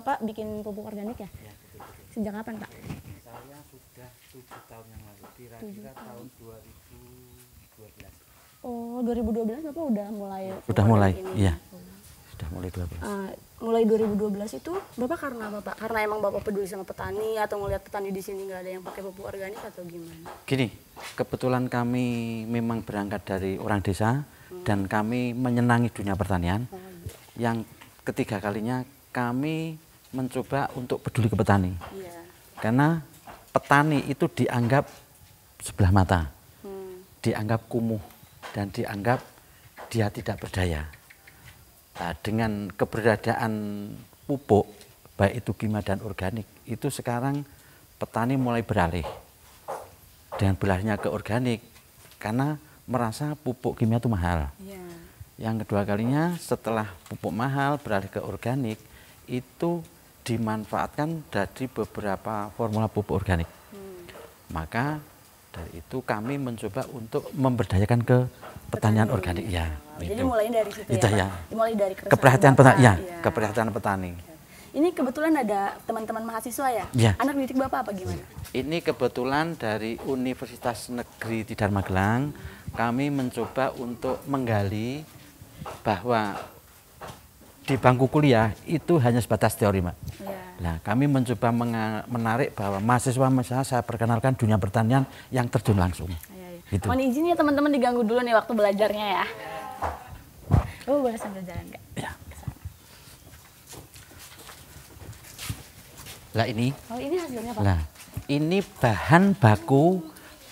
Bapak bikin pupuk organik ya? Ya, betul-betul. Sejak kapan, Pak? Saya sudah 7 tahun yang lalu, kira-kira tahun 2012. Oh, 2012 Bapak udah mulai Sudah mulai, ini. iya. Sudah mulai 12. Mulai 2012 itu Bapak karena apa, Pak? Karena emang Bapak peduli sama petani atau ngelihat petani di sini nggak ada yang pakai pupuk organik atau gimana? Gini, kebetulan kami memang berangkat dari orang desa dan kami menyenangi dunia pertanian. Yang ketiga kalinya kami mencoba untuk peduli ke petani. Iya. Karena petani itu dianggap sebelah mata, dianggap kumuh, dan dianggap dia tidak berdaya. Nah, dengan keberadaan pupuk, baik itu kimia dan organik, itu sekarang petani mulai beralih. Dengan beralihnya ke organik, karena merasa pupuk kimia itu mahal. Iya. Yang kedua kalinya setelah pupuk mahal beralih ke organik, itu dimanfaatkan dari beberapa formula pupuk organik. Maka dari itu kami mencoba untuk memberdayakan ke pertanian organik ya. Jadi Itu. mulai dari situ Itu ya, ya. Pak? Dimulai dari keresahan Keperhatian Bapak, petani, ya, iya. keperhatian petani. Ini kebetulan ada teman-teman mahasiswa ya? Iya. Anak didik Bapak apa gimana? Ini kebetulan dari Universitas Negeri Tidar Magelang, kami mencoba untuk menggali bahwa di bangku kuliah itu hanya sebatas teori, Mbak. Iya. Nah, kami mencoba menarik bahwa mahasiswa saya perkenalkan dunia pertanian yang terjun langsung. Iya, iya. Gitu. Mohon izin ya teman-teman diganggu dulu nih waktu belajarnya ya. Oh, boleh sambil jalan Kak? Ya. Lah ini, Oh, ini hasilnya Pak? lah ini bahan baku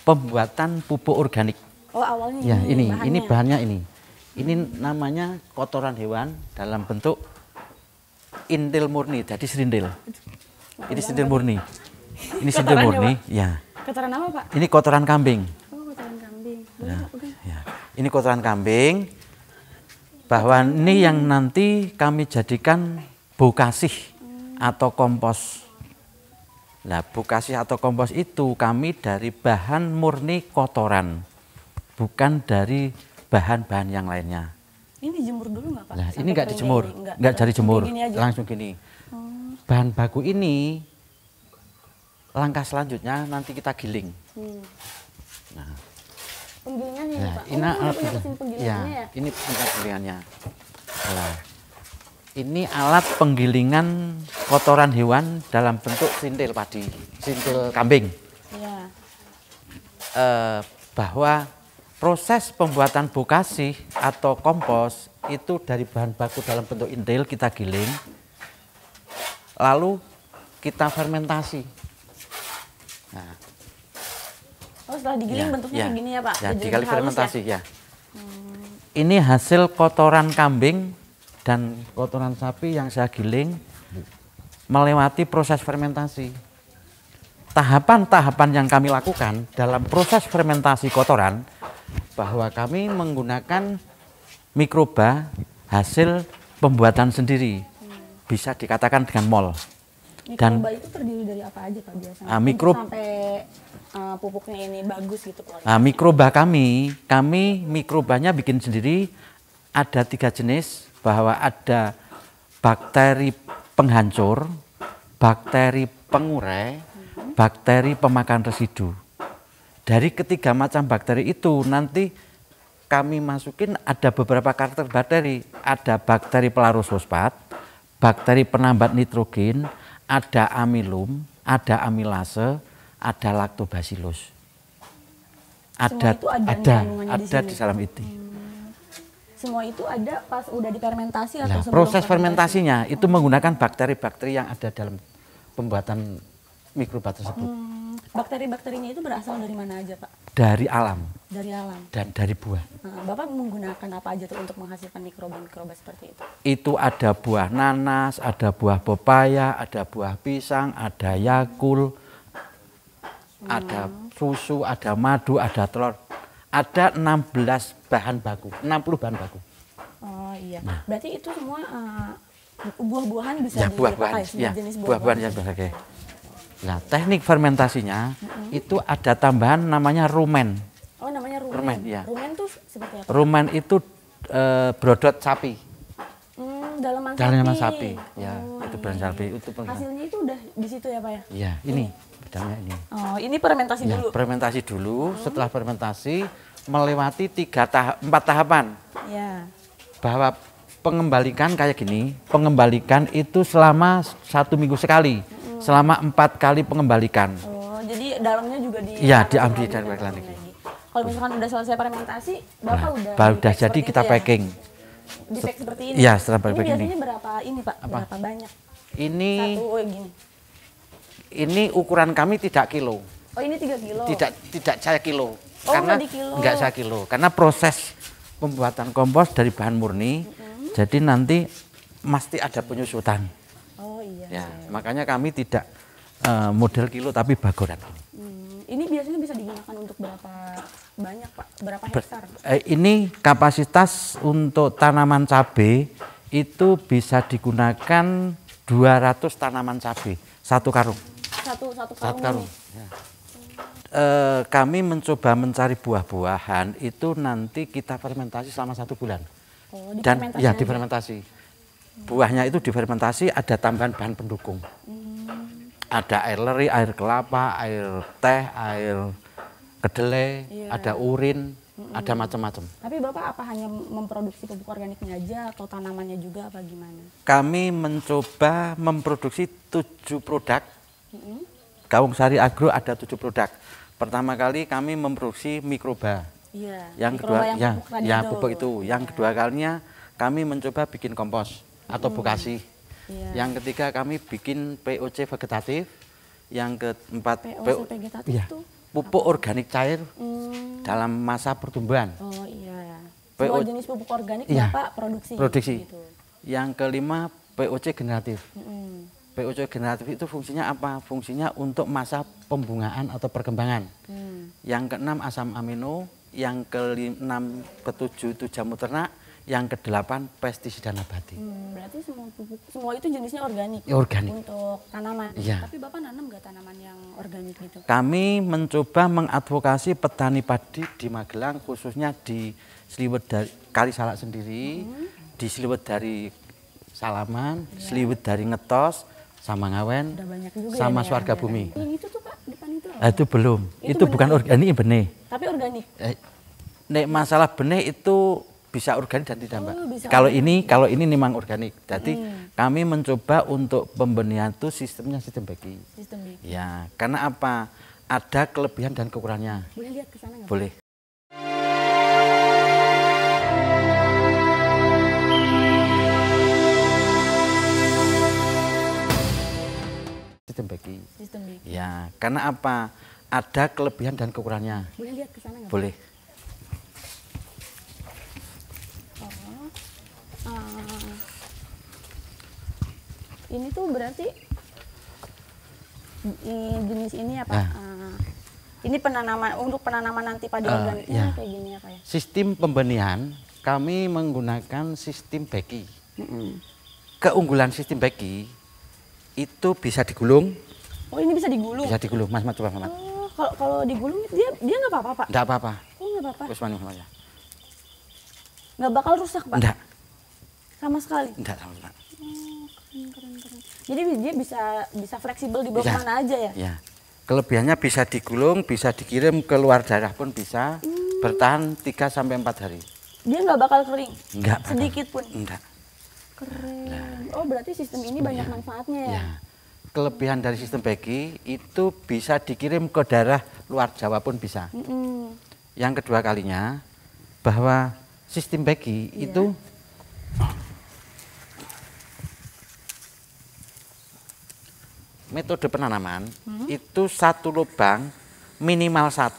pembuatan pupuk organik. Oh, awalnya Ya, ini bahannya. bahannya ini. Ini namanya kotoran hewan dalam bentuk intil murni, jadi serindil. Ini serindil murni. Ini serindil Kotorannya, murni, ya. Kotoran apa Pak? Ini kotoran kambing. Oh, kotoran kambing. Boleh Ya, Pak, pegang. ya. Ini kotoran kambing. Bahwa ini yang nanti kami jadikan bokasih atau kompos. Nah, bokasih atau kompos itu kami dari bahan murni kotoran, bukan dari bahan-bahan yang lainnya. Ini dijemur dulu nggak Pak? Nah, Sampai ini nggak kering dijemur, kayak gini? nggak dari jemur, Gini aja? langsung gini. Bahan baku ini langkah selanjutnya nanti kita giling. Nah, Penggilingannya ya nah, Pak? ini Oh, alat punya mesin penggilingannya ya? ini alat penggilingannya. Nah, ini alat penggilingan kotoran hewan dalam bentuk sintil padi, sintil kambing. Iya. Bahwa proses pembuatan bokasih atau kompos itu dari bahan baku dalam bentuk intil kita giling, lalu kita fermentasi. Nah, Oh, setelah digiling bentuknya kayak gini ya Pak? Ya, Jadi dikali halus fermentasi ya. Ini hasil kotoran kambing dan kotoran sapi yang saya giling melewati proses fermentasi. Tahapan-tahapan yang kami lakukan dalam proses fermentasi kotoran, bahwa kami menggunakan mikroba hasil pembuatan sendiri, bisa dikatakan dengan mol. Mikroba itu terdiri dari apa aja Pak biasanya? Untuk sampai pupuknya ini bagus gitu kualitasnya. Mikroba kami mikrobanya bikin sendiri. Ada 3 jenis, bahwa ada bakteri penghancur, bakteri pengurai, bakteri pemakan residu. Dari ketiga macam bakteri itu nanti kami masukin ada beberapa karakter bakteri. Ada bakteri pelarut fosfat, bakteri penambat nitrogen, ada amilum, ada amilase, ada lactobacillus. Ada di dalam itu. Semua itu ada pas udah difermentasi atau sebelum proses fermentasinya itu menggunakan bakteri-bakteri yang ada dalam pembuatan mikroba tersebut. Bakteri-bakterinya itu berasal dari mana aja Pak? Dari alam. Dari alam. Dan dari buah. Bapak menggunakan apa aja tuh untuk menghasilkan mikroba-mikroba seperti itu? Itu ada buah nanas, ada buah pepaya, ada buah pisang, ada yakul, ada susu, ada madu, ada telur. Ada 16 bahan baku, 60 bahan baku. Oh iya, berarti itu semua buah-buahan bisa ya, dipakai, jenis buah-buahan yang berbagai. Nah, teknik fermentasinya itu ada tambahan namanya rumen. Oh, namanya rumen. Rumen, ya. Rumen tuh seperti apa? Rumen itu brodot sapi. Dalaman sapi. Ya, itu keberanian cabai itu Hasilnya itu udah di situ ya Pak ya? Iya, ini bedanya ini. Oh, ini fermentasi Ya, dulu. fermentasi dulu. Setelah fermentasi melewati 4 tahapan. Iya. Bahwa pengembalikan kayak gini, pengembalikan itu selama 1 minggu sekali, selama 4 kali pengembalikan. Oh, jadi dalamnya juga di Iya, diambil dari lagi. Kalau misalkan udah selesai fermentasi, Bapak udah Baru udah di-pack jadi seperti kita itu ya? packing. Di-pack seperti ini. Iya, setelah Ini packing ini. biasanya berapa ini Pak? Berapa banyak? Ini Satu gini. ini ukuran kami tidak kilo, Oh, ini 3 kilo. tidak saya kilo. Oh, Karena nggak di kilo. nggak saya kilo, karena proses pembuatan kompos dari bahan murni, jadi nanti mesti ada penyusutan. Oh iya. Ya, makanya kami tidak model kilo tapi bagoran. Ini biasanya bisa digunakan untuk berapa banyak Pak? Berapa hektar? Ini kapasitas untuk tanaman cabai itu bisa digunakan 200 tanaman cabai satu karung. Satu Satu karung. karung. Ya. Kami mencoba mencari buah-buahan itu nanti kita fermentasi selama 1 bulan. Oh, Dan difermentasi ya aja? difermentasi. Buahnya itu difermentasi, ada tambahan bahan pendukung. Ada air leri, air kelapa, air teh, air kedelai, Iya. ada urin, ada macam-macam. Tapi Bapak apa hanya memproduksi pupuk organiknya aja atau tanamannya juga apa gimana? Kami mencoba memproduksi 7 produk. Kaung Sari Agro ada 7 produk. Pertama kali kami memproduksi mikroba. Iya. Yang mikroba kedua, yang pupuk tadi ya itu. pupuk itu. Yang kedua kalinya kami mencoba bikin kompos atau bokasi. Iya. Yang ketiga kami bikin POC vegetatif. Yang keempat POC vegetatif iya, tuh pupuk organik cair Hmm. dalam masa pertumbuhan. Oh iya. PO Semua jenis pupuk organik Iya, Bapak produksi. produksi. Gitu. Yang kelima POC generatif. Mm-mm. POC generatif itu fungsinya apa? Fungsinya untuk masa pembungaan atau perkembangan. Yang keenam asam amino, yang keenam ketujuh itu jamu ternak, yang kedelapan pestisida nabati. Berarti semua itu jenisnya organik. Ya, organik. Untuk tanaman. Iya. Tapi Bapak nanam nggak tanaman yang organik gitu? Kami mencoba mengadvokasi petani padi di Magelang, khususnya di Sliwet dari Kalisalak sendiri, di Sliwet dari Salaman, Sliwet dari Ngetos, sama Ngawen, Udah banyak juga sama ya Swarga daerah-daerah. Bumi. Yang itu tuh Pak, depan itu apa? Itu belum, Itu itu bukan benih. organik, benih. Tapi organik. Nek masalah benih itu bisa organik dan tidak, Mbak. Oh, bisa Kalau ini memang organik. Jadi kami mencoba untuk pembenihan itu sistemnya sistem bagi. Sistem big. Ya, karena apa? Ada kelebihan dan kekurangannya. Boleh lihat ke sana nggak? Pak? Boleh. Sistem bagi. Sistem big. Ya, karena apa? Ada kelebihan dan kekurangannya. Boleh lihat ke sana nggak? Pak? Boleh. Ini tuh berarti jenis ini ya Pak. Ya. Ini penanaman untuk penanaman nanti padi organiknya ya. kayak gini ya Pak ya. Sistem pembenihan kami menggunakan sistem beki. Keunggulan sistem beki itu bisa digulung, Oh ini bisa digulung. Mas Mat, coba Mas. Oh kalau digulung dia nggak apa-apa Pak. Enggak apa-apa. Oh nggak apa-apa. Wis manu ya. Nggak bakal rusak Pak. Enggak, Sama sekali. enggak sama sekali. Keren. Jadi dia bisa fleksibel dibawa Bisa. kemana aja ya. Ya. Kelebihannya bisa digulung, bisa dikirim ke luar daerah pun bisa. Bertahan 3 sampai 4 hari. Dia nggak bakal kering. Enggak bakal. Sedikit pun. Enggak. Keren. Oh berarti sistem ini banyak manfaatnya ya. Ya. Kelebihan dari sistem beki itu bisa dikirim ke daerah luar Jawa pun bisa. Yang kedua kalinya bahwa sistem beki itu metode penanaman itu 1 lubang minimal 1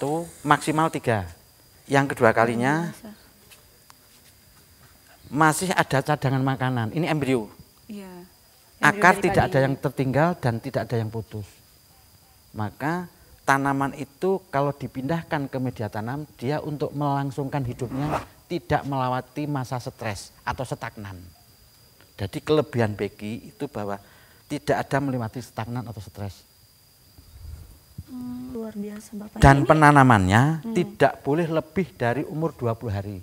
maksimal 3. Yang kedua kalinya masih ada cadangan makanan. Ini embrio. Iya. Akar tidak ada yang tertinggal dan tidak ada yang putus. Maka tanaman itu kalau dipindahkan ke media tanam, dia untuk melangsungkan hidupnya tidak melewati masa stres atau stagnan. Jadi kelebihan beki itu bahwa tidak ada melewati stagnan atau stres. Luar biasa Bapak. Dan penanamannya tidak boleh lebih dari umur 20 hari.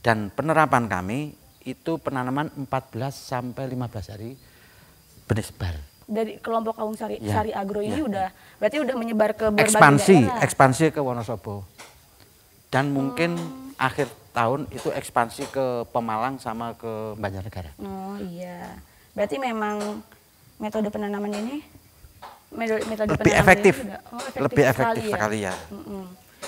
Dan penerapan kami itu penanaman 14 sampai 15 hari. benih sebar. Dari kelompok Kawung Sari, Ya, Sari Agro ini ya, udah berarti udah menyebar ke berbagai daerah. Ekspansi ke Wonosobo. Dan mungkin akhir tahun itu ekspansi ke Pemalang sama ke Banjarnegara. Oh iya. Berarti memang metode penanaman ini metode Lebih penanaman efektif. ini Lebih efektif sekali ya.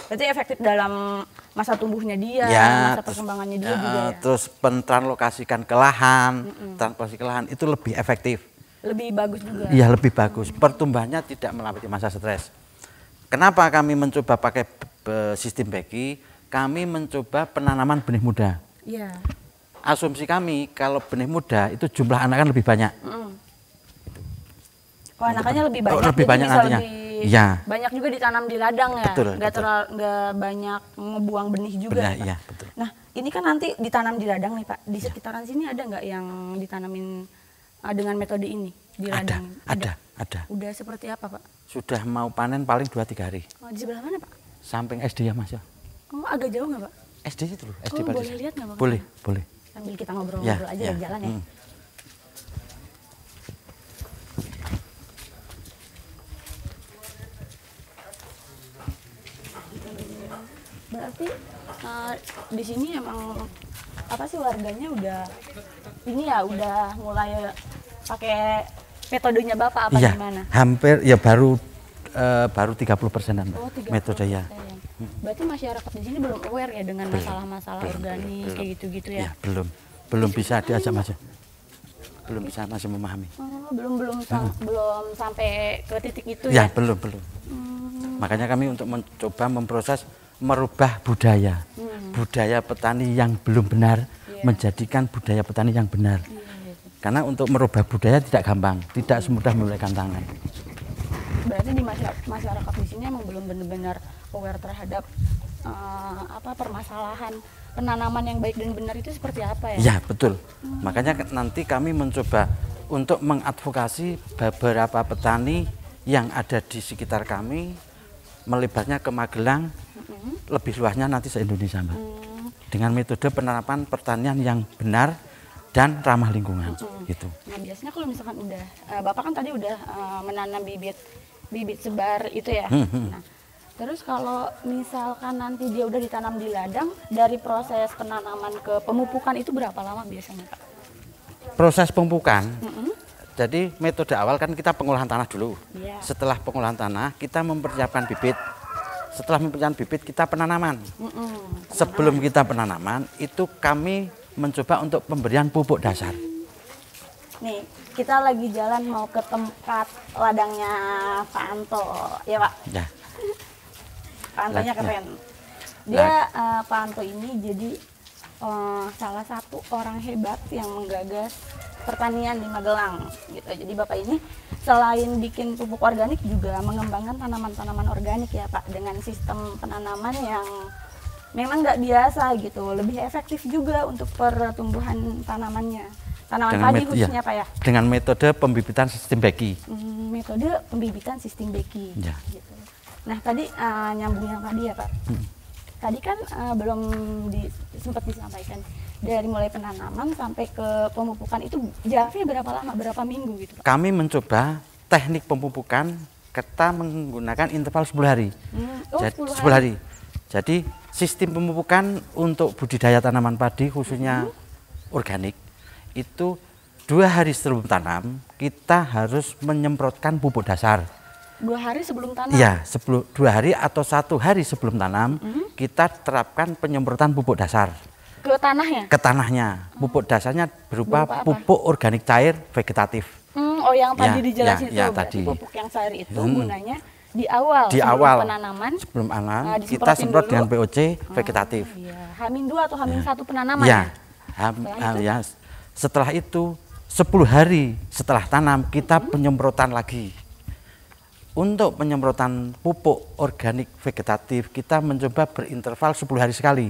Berarti efektif dalam masa tumbuhnya dia, Ya, masa perkembangannya dia juga ya. Terus pentranslokasikan ke lahan, transportasi ke lahan itu lebih efektif. Lebih bagus juga. Iya, lebih bagus. Pertumbuhannya tidak melewati masa stres. Kenapa kami mencoba pakai sistem beki? Kami mencoba penanaman benih muda. Iya. Asumsi kami kalau benih muda itu jumlah anak kan lebih banyak. Kalau anakannya lebih banyak, lebih jadi banyak bisa nantinya. lebih Iya. banyak juga ditanam di ladang ya. Betul, Nggak banyak ngebuang benih juga. Benar, ya, Pak? iya, betul. Nah, ini kan nanti ditanam di ladang nih Pak. Di sekitaran sini ada nggak yang ditanamin dengan metode ini di ladang? Ada. Udah seperti apa Pak? Sudah mau panen paling 2-3 hari. Oh, di sebelah mana Pak? Samping SD ya Mas ya. Oh, agak jauh nggak Pak? SD itu loh, SD Oh, pada boleh sana. lihat nggak Pak? Boleh. Sambil kita ngobrol-ngobrol aja di jalan ya. Berarti di sini emang apa sih warganya udah ini ya udah mulai pakai metodenya Bapak apa Iya, gimana? hampir ya baru 30%-an Oh, 30%. metode ya. Berarti masyarakat di sini belum aware ya dengan masalah-masalah organik kayak gitu-gitu ya? Ya, belum bisa diajak masuk. Belum bisa masih memahami. Oh, belum sampai ke titik itu Ya, ya? belum. Makanya kami untuk mencoba memproses merubah budaya. Budaya petani yang belum benar menjadikan budaya petani yang benar. Karena untuk merubah budaya tidak gampang, tidak semudah menggunakan tangan. Berarti di masyarakat di sini emang belum benar-benar aware terhadap permasalahan penanaman yang baik dan benar itu seperti apa ya? Ya, betul. Makanya nanti kami mencoba untuk mengadvokasi beberapa petani yang ada di sekitar kami, melebarnya ke Magelang, lebih luasnya nanti se-Indonesia, Mbak. Dengan metode penerapan pertanian yang benar dan ramah lingkungan, gitu. Nah, biasanya kalau misalkan udah, Bapak kan tadi udah menanam bibit sebar itu ya. Nah, terus kalau misalkan nanti dia udah ditanam di ladang, dari proses penanaman ke pemupukan itu berapa lama biasanya, Pak? Proses pemupukan, jadi metode awal kan kita pengolahan tanah dulu. Iya. Setelah pengolahan tanah, kita mempersiapkan bibit. Setelah mempersiapkan bibit, kita penanaman. Sebelum kita penanaman, itu kami mencoba untuk pemberian pupuk dasar. Nih, kita lagi jalan mau ke tempat ladangnya Pak Anto, ya Pak? Ya. Pak Antonya keren. Dia Pak Anto ini jadi salah satu orang hebat yang menggagas pertanian di Magelang gitu. Jadi Bapak ini selain bikin pupuk organik juga mengembangkan tanaman-tanaman organik ya Pak, dengan sistem penanaman yang memang nggak biasa gitu, lebih efektif juga untuk pertumbuhan tanamannya. Tanaman padi khususnya Pak ya? Dengan metode pembibitan sistem beki. Metode pembibitan sistem beki. Ya. Gitu. Nah tadi nyambung yang tadi ya Pak. Tadi kan belum sempat disampaikan dari mulai penanaman sampai ke pemupukan itu jaraknya berapa lama, berapa minggu gitu Pak? Kami mencoba teknik pemupukan kita menggunakan interval 10 hari. Jadi, 10 hari. Jadi sistem pemupukan untuk budidaya tanaman padi khususnya organik itu 2 hari sebelum tanam kita harus menyemprotkan pupuk dasar. 2 hari sebelum tanam? Iya, 2 hari atau 1 hari sebelum tanam kita terapkan penyemprotan pupuk dasar. Ke tanahnya? Ke tanahnya. Pupuk dasarnya berupa pupuk organik cair vegetatif. Oh yang tadi dijelasin ya, berarti tadi. pupuk yang cair itu gunanya di awal di sebelum awal penanaman. Sebelum kita semprot dulu dengan POC vegetatif. Iya. H-2 atau H-1 penanaman Ya. ya? Setelah itu 10 hari setelah tanam kita penyemprotan lagi. Untuk penyemprotan pupuk organik vegetatif kita mencoba berinterval 10 hari sekali.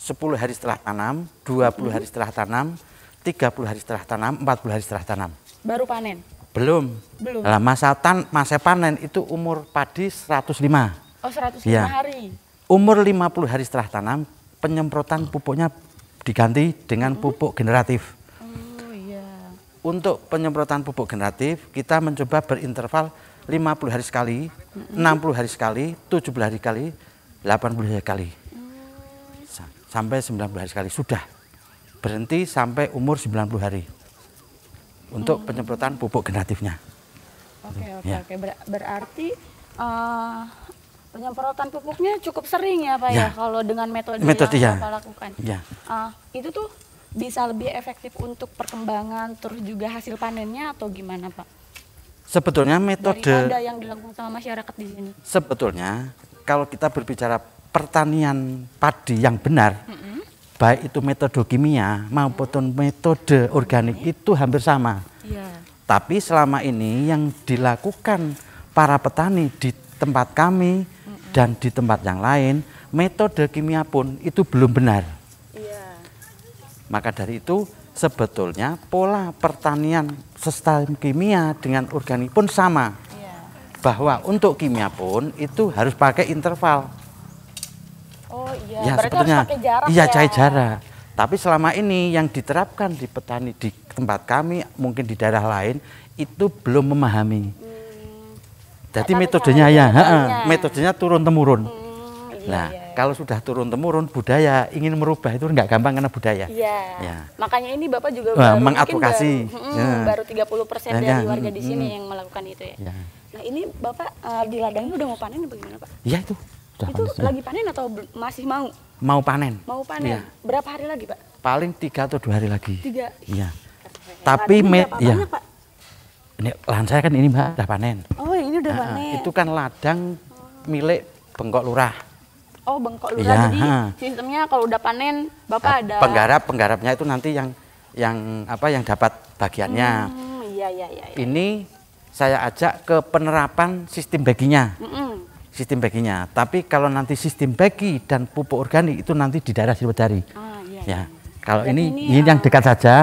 10 hari setelah tanam, 20 hari setelah tanam, 30 hari setelah tanam, 40 hari setelah tanam. Baru panen? Belum. Nah, masa panen itu umur padi 105. Oh 105 hari. Umur 50 hari setelah tanam, penyemprotan pupuknya diganti dengan pupuk generatif. Oh iya. untuk penyemprotan pupuk generatif kita mencoba berinterval 50 hari sekali, 60 hari sekali, 70 hari sekali, 80 hari sekali. Sampai 90 hari sekali sudah. Berhenti sampai umur 90 hari. Untuk penyemprotan pupuk generatifnya. Oke. Berarti penyemprotan pupuknya cukup sering ya Pak ya, kalau dengan metode yang Bapak lakukan. Ya. Itu tuh bisa lebih efektif untuk perkembangan terus juga hasil panennya atau gimana Pak? Sebetulnya metode daripada yang dilakukan sama masyarakat di sini. Sebetulnya kalau kita berbicara pertanian padi yang benar, baik itu metode kimia maupun metode organik itu hampir sama. Tapi selama ini yang dilakukan para petani di tempat kami dan di tempat yang lain, metode kimia pun itu belum benar. Maka dari itu sebetulnya pola pertanian sistem kimia dengan organik pun sama. Bahwa untuk kimia pun itu harus pakai interval. Berarti sebetulnya harus pakai jarak cari jarak. Tapi selama ini yang diterapkan di petani di tempat kami, mungkin di daerah lain itu belum memahami. Jadi metodenya metodenya turun temurun. Kalau sudah turun temurun budaya ingin merubah itu nggak gampang karena budaya. Makanya ini Bapak juga baru mengadvokasi. Baru 30% dari warga di sini yang melakukan itu ya. Nah ini Bapak di ladang ini udah mau panen bagaimana Pak? Iya itu. Itu lagi panen atau masih mau? Mau panen. Mau panen. Berapa hari lagi Pak? Paling 3 atau 2 hari lagi. 3. Iya. Tapi banyak, Pak? Ini lahan saya kan ini Mbak udah panen. Oh ini udah panen. Itu kan ladang milik Bengkok Lurah. Oh Bengkok Lurah. Jadi sistemnya kalau udah panen Bapak ada penggarapnya itu nanti yang dapat bagiannya. Ini saya ajak ke penerapan sistem baginya. Sistem baginya. Tapi kalau nanti sistem bagi dan pupuk organik itu nanti di daerah Sriwedari. Kalau ini yang dekat saja.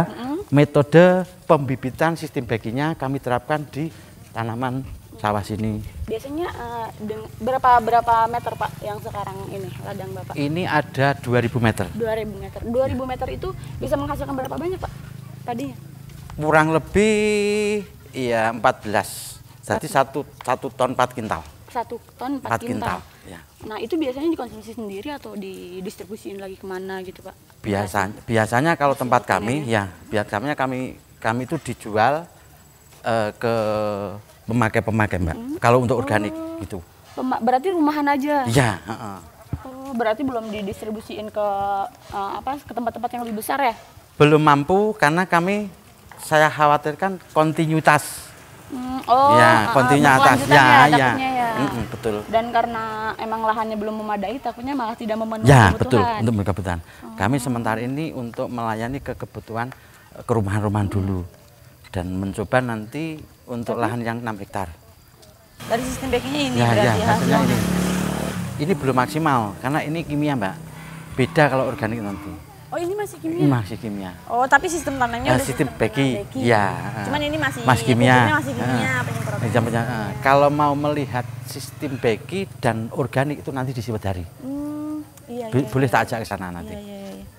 Metode pembibitan sistem baginya kami terapkan di tanaman sawah sini. Biasanya berapa meter Pak yang sekarang ini ladang Bapak? Ini ada 2000 meter. 2000 meter. 2000 meter itu bisa menghasilkan berapa banyak Pak padinya? Kurang lebih 14. Jadi 1 ton 4 kintal. 1 ton 4 kintal. Ya. Nah itu biasanya dikonsumsi sendiri atau didistribusiin lagi kemana gitu Pak? Biasanya kalau tempat kami biasanya kami itu dijual ke pemakai Mbak. Kalau untuk organik gitu. Berarti rumahan aja? Iya. Berarti belum didistribusiin ke tempat-tempat yang lebih besar ya? Belum mampu karena saya khawatirkan kontinuitas. Kontinuitas betul. Dan karena emang lahannya belum memadai, takutnya malah tidak memenuhi kebutuhan. Betul, untuk kebutuhan. Kami sementara ini untuk melayani kebutuhan ke rumahan-rumahan dulu dan mencoba nanti untuk lahan yang 6 hektar. Dari sistem backingnya ini berarti hasilnya ini belum maksimal karena ini kimia Mbak. Beda kalau organik nanti. Oh ini masih kimia? Ini masih kimia. Oh tapi sistem tanamnya udah sistem bagi. Cuman ini masih kimia. Masih kimia penyemprotan. Kalau mau melihat sistem bagi dan organik itu nanti di Sriwedari. Boleh tak ajak ke sana nanti.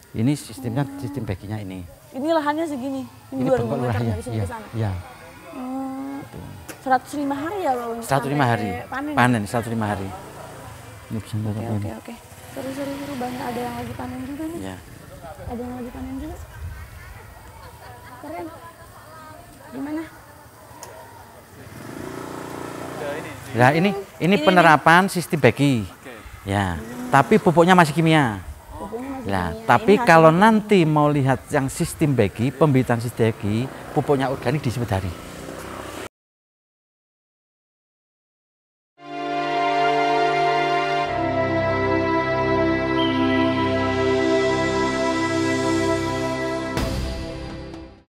Ini sistemnya sistem baginya ini. Ini lahannya segini. Ini 2000 meter dari sini ke sana. Iya. 105 hari ya kalau 105 hari. Panen 105 hari. Ini bisa Oke. Seru banyak ada yang lagi panen juga nih. Iya. Ada yang lagi panen juga. Keren. Gimana? Nah, ini penerapan sistem bagi. Ya, tapi pupuknya masih kimia. Tapi kalau nanti mau lihat yang sistem bagi, pembibitan sistem bagi, pupuknya organik di Sriwedari.